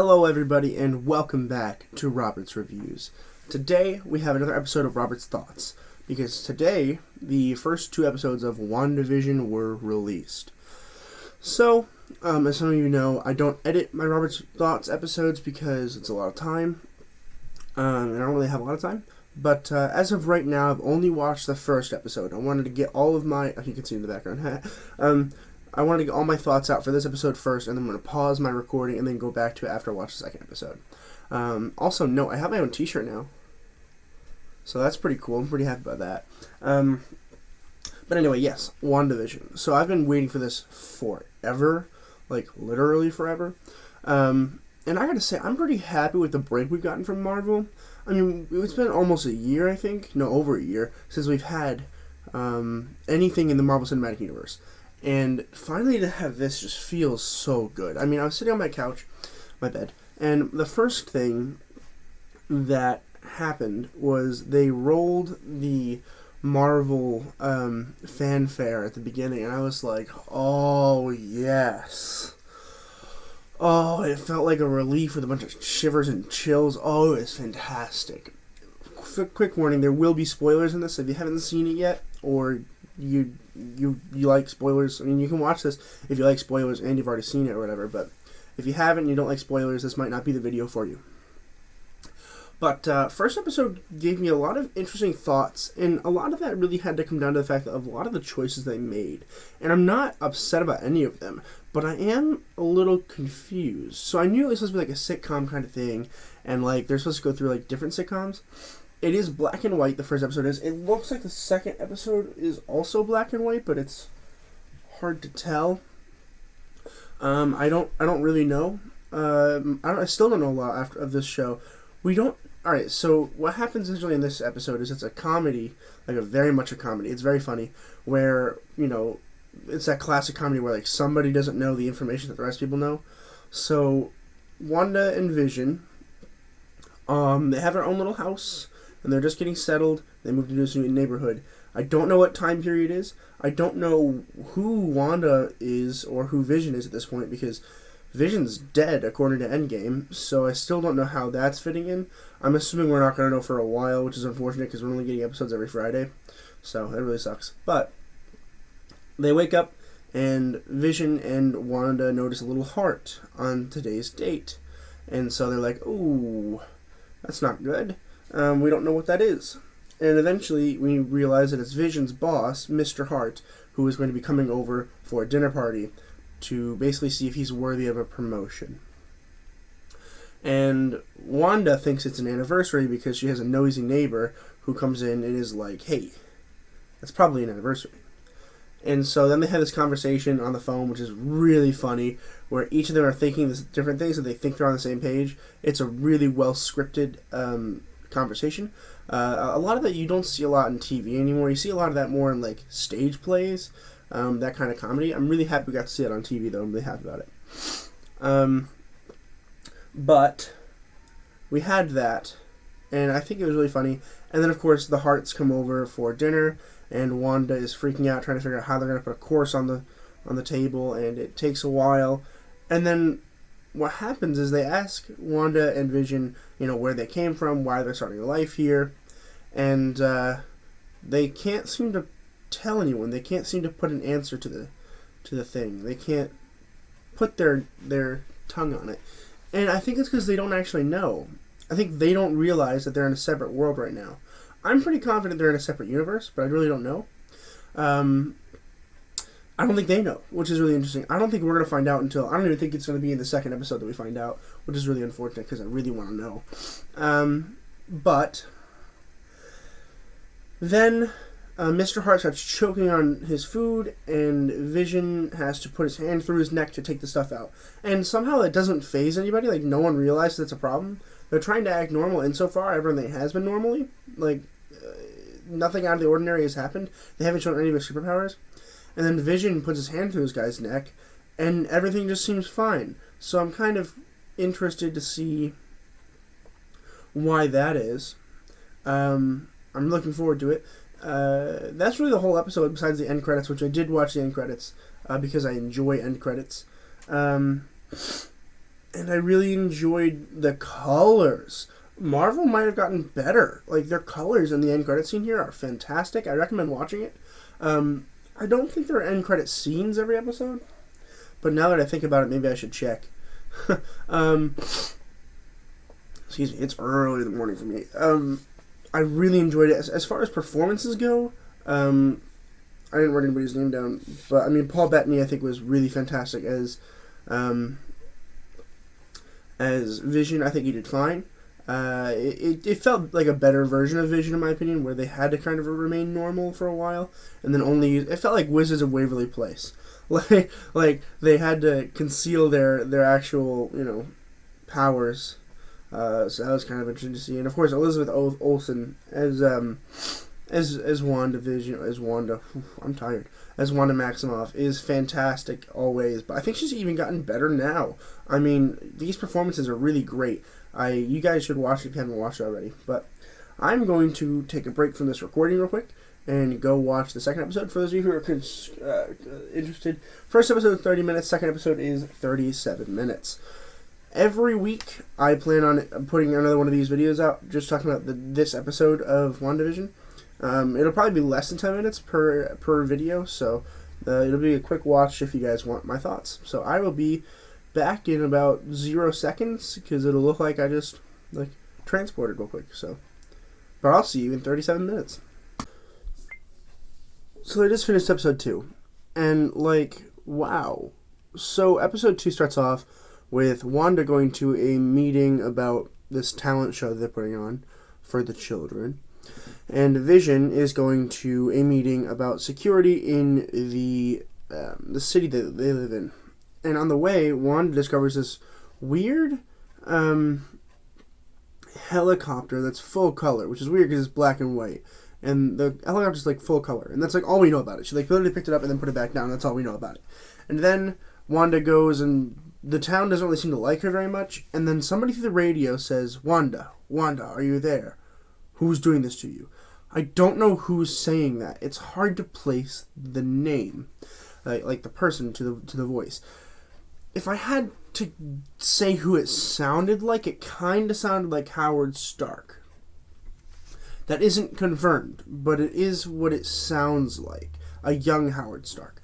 Hello everybody and welcome back to Robert's Reviews. Today we have another episode of Robert's Thoughts, because today the first two episodes of Wandavision were released. So, as some of you know, I don't edit my Robert's Thoughts episodes because it's a lot of time, and I don't really have a lot of time. But as of right now, I've only watched the first episode. I wanted to get all of my... you can see in the background. I wanted to get all my thoughts out for this episode first, and then I'm going to pause my recording and then go back to it after I watch the second episode. Also, note, I have my own t-shirt now. So that's pretty cool. I'm pretty happy about that. But anyway, yes, WandaVision. So I've been waiting for this forever. Like, literally forever. And I gotta say, I'm pretty happy with the break we've gotten from Marvel. I mean, it's been almost a year, I think. No, over a year, since we've had anything in the Marvel Cinematic Universe. And finally to have this just feels so good. I mean, I was sitting on my couch, my bed, and the first thing that happened was they rolled the Marvel fanfare at the beginning, and I was like, oh, yes. Oh, it felt like a relief with a bunch of shivers and chills. Oh, it was fantastic. Quick warning, there will be spoilers in this if you haven't seen it yet, or you like spoilers. I mean, you can watch this if you like spoilers and you've already seen it or whatever, but if you haven't and you don't like spoilers, this might not be the video for you. But first episode gave me a lot of interesting thoughts, and a lot of that really had to come down to the fact of a lot of the choices they made. And I'm not upset about any of them, but I am a little confused. So I knew it was supposed to be like a sitcom kind of thing, and like they're supposed to go through like different sitcoms. It is black and white, the first episode is. It looks like the second episode is also black and white, but it's hard to tell. I don't really know. I still don't know a lot of this show. Alright, so what happens usually in this episode is it's a comedy, like very much a comedy. It's very funny, where, you know, it's that classic comedy where like somebody doesn't know the information that the rest of people know. So, Wanda and Vision, they have their own little house, and they're just getting settled. They moved into this new neighborhood. I don't know what time period it is. I don't know who Wanda is or who Vision is at this point, because Vision's dead according to Endgame, so I still don't know how that's fitting in. I'm assuming we're not going to know for a while, which is unfortunate because we're only getting episodes every Friday, so it really sucks. But they wake up, and Vision and Wanda notice a little heart on today's date, and so they're like, ooh, that's not good. We don't know what that is. And eventually we realize that it's Vision's boss, Mr. Hart, who is going to be coming over for a dinner party to basically see if he's worthy of a promotion. And Wanda thinks it's an anniversary because she has a nosy neighbor who comes in and is like, hey, that's probably an anniversary. And so then they have this conversation on the phone, which is really funny, where each of them are thinking this different things and they think they're on the same page. It's a really well scripted conversation. A lot of that you don't see a lot in TV anymore. You see a lot of that more in like stage plays, that kind of comedy. I'm really happy we got to see it on TV, though. I'm really happy about it. But we had that, and I think it was really funny. And then, of course, the Harts come over for dinner, and Wanda is freaking out, trying to figure out how they're going to put a course on the table, and it takes a while. And then what happens is they ask Wanda and Vision, where they came from, why they're starting a life here, and they can't seem to tell anyone. They can't seem to put an answer to the thing. They can't put their tongue on it. And I think it's because they don't actually know. I think they don't realize that they're in a separate world right now. I'm pretty confident they're in a separate universe, but I really don't know. I don't think they know, which is really interesting. I don't think we're going to find out until... I don't even think it's going to be in the second episode that we find out, which is really unfortunate because I really want to know. But then Mr. Hart starts choking on his food, and Vision has to put his hand through his neck to take the stuff out. And somehow it doesn't faze anybody. Like, no one realizes that's a problem. They're trying to act normal, and so far everything has been normally. Like, nothing out of the ordinary has happened. They haven't shown any of their superpowers. And then Vision puts his hand through this guy's neck, and everything just seems fine. So I'm kind of interested to see why that is. I'm looking forward to it. That's really the whole episode besides the end credits, which I did watch the end credits because I enjoy end credits. and I really enjoyed the colors. Marvel might have gotten better. Like, their colors in the end credit scene here are fantastic. I recommend watching it. I don't think there are end credit scenes every episode, but now that I think about it, maybe I should check. Excuse me, it's early in the morning for me. I really enjoyed it. As far as performances go, I didn't write anybody's name down, but I mean, Paul Bettany I think was really fantastic as Vision. I think he did fine. It felt like a better version of Vision in my opinion, where they had to kind of remain normal for a while, and then it felt like Wizards of Waverly Place, like they had to conceal their actual powers. So that was kind of interesting to see, and of course Elizabeth Olsen as Wandavision, as Wanda. I'm tired. As Wanda Maximoff is fantastic always, but I think she's even gotten better now. I mean, these performances are really great. You guys should watch it if you haven't watched it already. But I'm going to take a break from this recording real quick and go watch the second episode. For those of you who are interested, first episode is 30 minutes, second episode is 37 minutes. Every week, I plan on putting another one of these videos out, just talking about this episode of WandaVision. It'll probably be less than 10 minutes per video, so it'll be a quick watch if you guys want my thoughts. So I will be back in about 0 seconds, because it'll look like I just transported real quick. But I'll see you in 37 minutes. So I just finished episode 2, and wow. So episode 2 starts off with Wanda going to a meeting about this talent show they're putting on for the children. And Vision is going to a meeting about security in the city that they live in. And on the way, Wanda discovers this weird helicopter that's full color, which is weird because it's black and white. And the helicopter's full color. And that's all we know about it. She literally picked it up and then put it back down. That's all we know about it. And then Wanda goes, and the town doesn't really seem to like her very much. And then somebody through the radio says, Wanda, are you there? Who's doing this to you? I don't know who's saying that. It's hard to place the name, like the person to the voice. If I had to say who it sounded like, it kind of sounded like Howard Stark. That isn't confirmed, but it is what it sounds like. A young Howard Stark.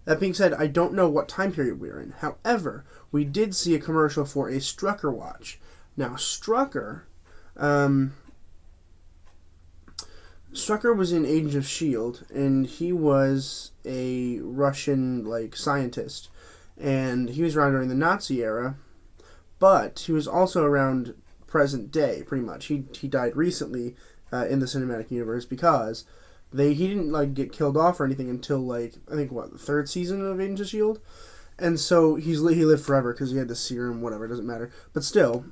That being said, I don't know what time period we're in. However, we did see a commercial for a Strucker watch. Now, Strucker was in Agents of S.H.I.E.L.D., and he was a Russian, scientist. And he was around during the Nazi era, but he was also around present day, pretty much. He died recently in the cinematic universe because he didn't, get killed off or anything until, I think, the third season of Agents of S.H.I.E.L.D.? And so he lived forever because he had the serum, whatever, it doesn't matter. But still,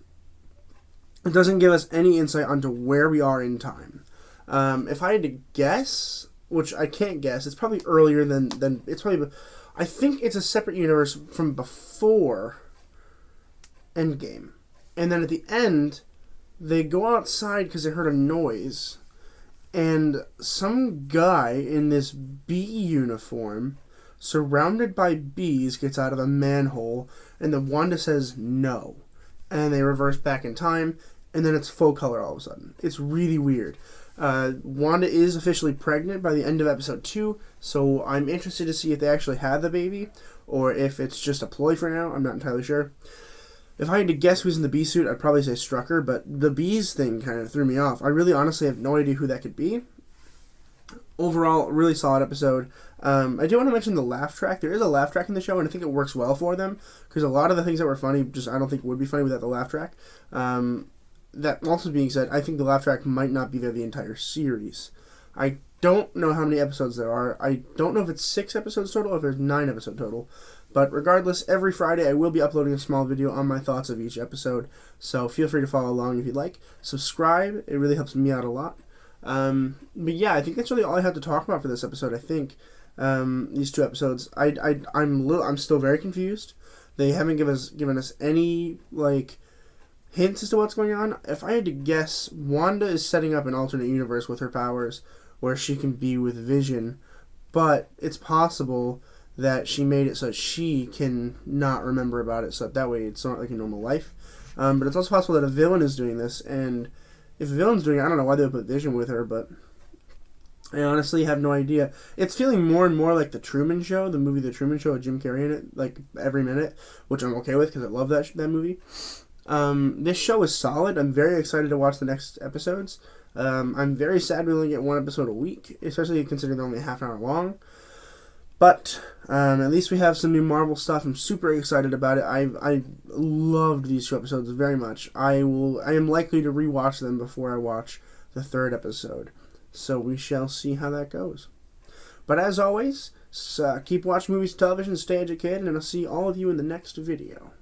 it doesn't give us any insight onto where we are in time. If I had to guess, which I can't guess, it's probably earlier than it's probably. I think it's a separate universe from before Endgame, and then at the end, they go outside because they heard a noise, and some guy in this bee uniform, surrounded by bees, gets out of a manhole, and then Wanda says no, and they reverse back in time, and then it's full color all of a sudden. It's really weird. Wanda is officially pregnant by the end of episode 2, so I'm interested to see if they actually have the baby, or if it's just a ploy for now. I'm not entirely sure. If I had to guess who's in the bee suit, I'd probably say Strucker, but the bees thing kind of threw me off. I really honestly have no idea who that could be. Overall, really solid episode. I do want to mention the laugh track. There is a laugh track in the show, and I think it works well for them, because a lot of the things that were funny, I don't think would be funny without the laugh track. That also being said, I think the laugh track might not be there the entire series. I don't know how many episodes there are. I don't know if it's 6 episodes total or if there's 9 episodes total. But regardless, every Friday I will be uploading a small video on my thoughts of each episode. So feel free to follow along if you'd like. Subscribe. It really helps me out a lot. But yeah, I think that's really all I have to talk about for this episode. I think these 2 episodes. I'm still very confused. They haven't given us any hints as to what's going on. If I had to guess, Wanda is setting up an alternate universe with her powers where she can be with Vision, but it's possible that she made it so that she can not remember about it, so that way it's not like a normal life. But it's also possible that a villain is doing this, and if a villain's doing it, I don't know why they would put Vision with her, but I honestly have no idea. It's feeling more and more like The Truman Show, the movie The Truman Show with Jim Carrey in it, like every minute, which I'm okay with because I love that movie. This show is solid. I'm very excited to watch the next episodes. I'm very sad we only get one episode a week, especially considering they're only half an hour long. But at least we have some new Marvel stuff. I'm super excited about it. I loved these 2 episodes very much. I am likely to rewatch them before I watch the 3rd episode. So we shall see how that goes. But as always, keep watching movies, television, stay educated, and I'll see all of you in the next video.